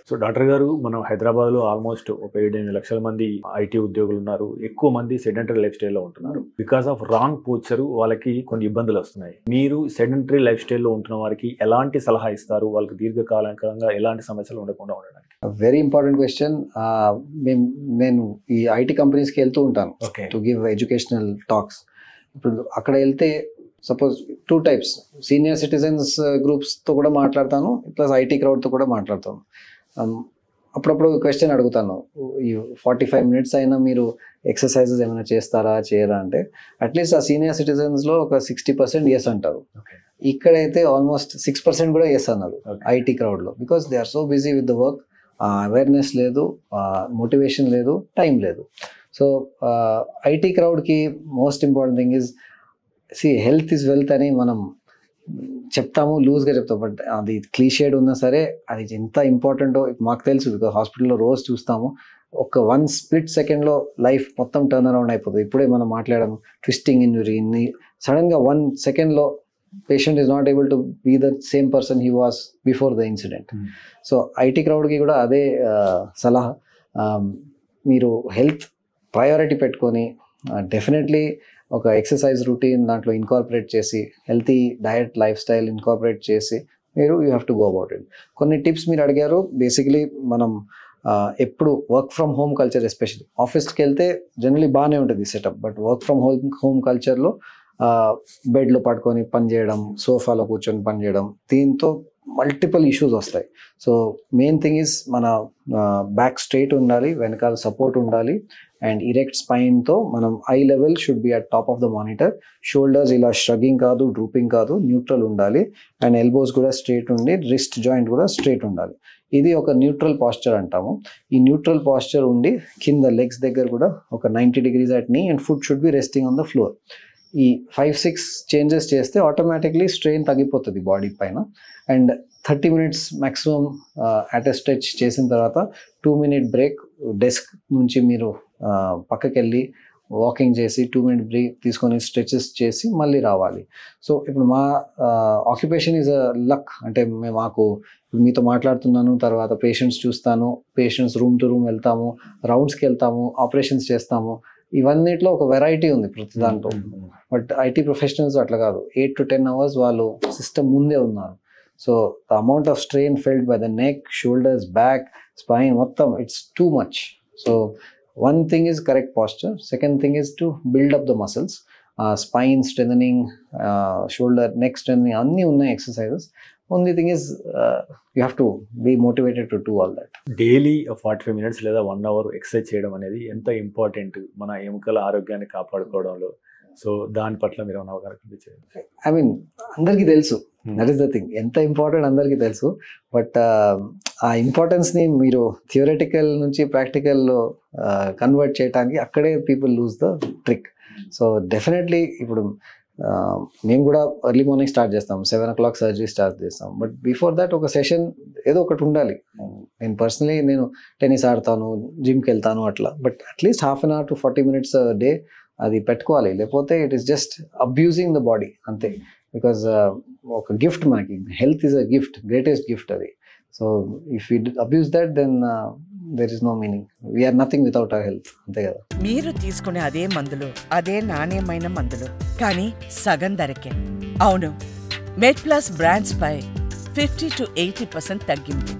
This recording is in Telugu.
సో డాక్టర్ గారు, మనం హైదరాబాద్లో ఆల్మోస్ట్ ఒక 7-8 లక్షల మంది ఐటీ ఉద్యోగులు ఉన్నారు. ఎక్కువ మంది సెడెంటరీ లైఫ్ స్టైల్లో ఉంటున్నారు. బికాస్ ఆఫ్ రాంగ్ పోస్చర్ వాళ్ళకి కొన్ని ఇబ్బందులు వస్తున్నాయి. మీరు సెడెంటరీ లైఫ్ స్టైల్లో ఉంటున్న వారికి ఎలాంటి సలహా ఇస్తారు? వాళ్ళకి దీర్ఘకాలికంగా ఎలాంటి సమస్యలు ఉండకుండా ఉండడానికి? Very important question. నేను ఈ ఐటీ కంపెనీస్కి వెళ్తూ ఉంటాను టు గివ్ ఎడ్యుకేషనల్ టాక్స్. ఇప్పుడు అక్కడ వెళ్తే సపోజ్ 2 types, సీనియర్ సిటిజన్స్ గ్రూప్స్తో కూడా మాట్లాడతాను, ప్లస్ ఐటీ క్రౌడ్తో కూడా మాట్లాడతాను. అప్పుడప్పుడు క్వశ్చన్ అడుగుతాను, ఈ 45 minutes అయినా మీరు ఎక్సర్సైజెస్ ఏమైనా చేస్తారా చేయరా అంటే, అట్లీస్ట్ ఆ సీనియర్ సిటిజన్స్లో ఒక 60% ఎస్ అంటారు. ఇక్కడైతే ఆల్మోస్ట్ 6% కూడా ఎస్ అన్నారు ఐటీ క్రౌడ్లో. Because they are so busy with the work, awareness లేదు, మోటివేషన్ లేదు, టైం లేదు. సో ఐటీ క్రౌడ్కి most important thing is, health is wealth అని మనం చెప్తాము, లూజ్గా చెప్తాం. బట్ అది క్లీషేడ్ ఉన్నా సరే అది ఎంత ఇంపార్టెంటో మాకు తెలుసు. బికాస్ హాస్పిటల్లో రోజు చూస్తాము, ఒక 1 split secondలో లైఫ్ మొత్తం టర్న్ అరౌండ్ అయిపోతుంది. ఇప్పుడే మనం మాట్లాడాము, ట్విస్టింగ్ ఇంజురీ, సడన్గా 1 secondలో patient is not able to be the same person he was before the incident. So IT క్రౌడ్కి కూడా అదే సలహా, మీరు హెల్త్ ప్రయారిటీ పెట్టుకొని డెఫినెట్లీ ఒక ఎక్సర్సైజ్ రొటీన్ దాంట్లో ఇన్కార్పొరేట్ చేసి, healthy diet lifestyle incorporate చేసి మీరు you have to go about it. కొన్ని టిప్స్ మీరు అడిగారు. బేసికలీ మనం ఎప్పుడు work from home culture, especially ఆఫీస్కి వెళ్తే జనరలీ బాగానే ఉంటుంది setup, but work from home కల్చర్లో బెడ్లో పడుకొని పని చేయడం, సోఫాలో కూర్చొని పని చేయడం, దీంతో మల్టిపుల్ ఇష్యూస్ వస్తాయి. సో మెయిన్ థింగ్ ఈజ్ మన బ్యాక్ స్ట్రైట్ ఉండాలి, వెనకాల సపోర్ట్ ఉండాలి, అండ్ ఇరెక్ట్ స్పైన్తో మనం I level should be at top of the monitor. Shoulders ఇలా షగ్గింగ్ కాదు, డ్రూపింగ్ కాదు, న్యూట్రల్ ఉండాలి, అండ్ ఎల్బోస్ కూడా స్ట్రైట్ ఉండి, రిస్ట్ జాయింట్ కూడా స్ట్రైట్ ఉండాలి. ఇది ఒక న్యూట్రల్ పాస్చర్ అంటాము. ఈ న్యూట్రల్ పాస్చర్ ఉండి కింద లెగ్స్ దగ్గర కూడా ఒక 90 degrees అట్ నీ, and foot should be resting on the floor. ఈ 5-6 చేంజెస్ చేస్తే ఆటోమేటిక్లీ స్ట్రెయిన్ తగ్గిపోతుంది బాడీ పైన. And 30 minutes maximum at a stretch చేసిన తర్వాత 2-minute బ్రేక్, డెస్క్ నుంచి మీరు పక్కకి వెళ్ళి వాకింగ్ చేసి 2-minute బ్రేక్ తీసుకొని స్ట్రెచెస్ చేసి మళ్ళీ రావాలి. సో ఇప్పుడు మా ఆక్యుపేషన్ ఈజ్ అ లక్. అంటే మాకు మీతో మాట్లాడుతున్నాను, తర్వాత పేషెంట్స్ చూస్తాను, పేషెంట్స్ రూమ్ టు రూమ్ వెళ్తాము, రౌండ్స్కి వెళ్తాము, ఆపరేషన్స్ చేస్తాము. ఇవన్నిట్లో ఒక వెరైటీ ఉంది ప్రతి దాంట్లో. బట్ ఐటీ ప్రొఫెషనల్స్ అట్లా కాదు, 8 to 10 hours వాళ్ళు సిస్టమ్ ముందే ఉన్నారు. So the amount of strain felt by the neck, shoulders, back, spine, మొత్తం it's too much. So one thing is correct posture, second thing is to build up the muscles, spine strengthening, shoulder, neck strengthening, anni unna exercises. Only thing is you have to be motivated to do all that. Daily 45 minutes లేదా 1 hour ఎక్సర్సైజ్ చేయడం అనేది ఎంత ఇంపార్టెంట్ మన ఎముకల ఆరోగ్యాన్ని కాపాడుకోవడంలో. సో దాని పట్ల మీరు అవగాహన కల్పించారు. ఐ మీన్ అందరికీ తెలుసు, దట్ ఈస్ ద థింగ్, ఎంత ఇంపార్టెంట్ అందరికీ తెలుసు. బట్ ఆ ఇంపార్టెన్స్ని మీరు థియరటికల్ నుంచి ప్రాక్టికల్లో కన్వర్ట్ చేయడానికి అక్కడే people lose the trick. So definitely ఇప్పుడు మేము కూడా ఎర్లీ మార్నింగ్ స్టార్ట్ చేస్తాం, 7 o'clock సర్జరీ స్టార్ట్ చేస్తాం. బట్ బిఫోర్ దట్ ఒక సెషన్ ఏదో ఒకటి ఉండాలి. నేను పర్సనలీ టెన్నిస్ ఆడతాను, జిమ్కి వెళ్తాను అట్లా. But at least 1/2 hour to 40 minutes day అది పెట్టుకోవాలి. లేకపోతే it is just abusing the body అంతే. బికాజ్ ఒక గిఫ్ట్ మనకి, health is a gift, greatest gift అది. So if you abuse that then there is no meaning. We are nothing without our health, అంతే కదా. మీరు తీసుకునే అదే మందులు, అదే నాణ్యమైన మందులు, కానీ సగం ధరకే. అవును, మెడ్ ప్లస్ బ్రాండ్స్ పై 50 to 80% తగ్గింపు.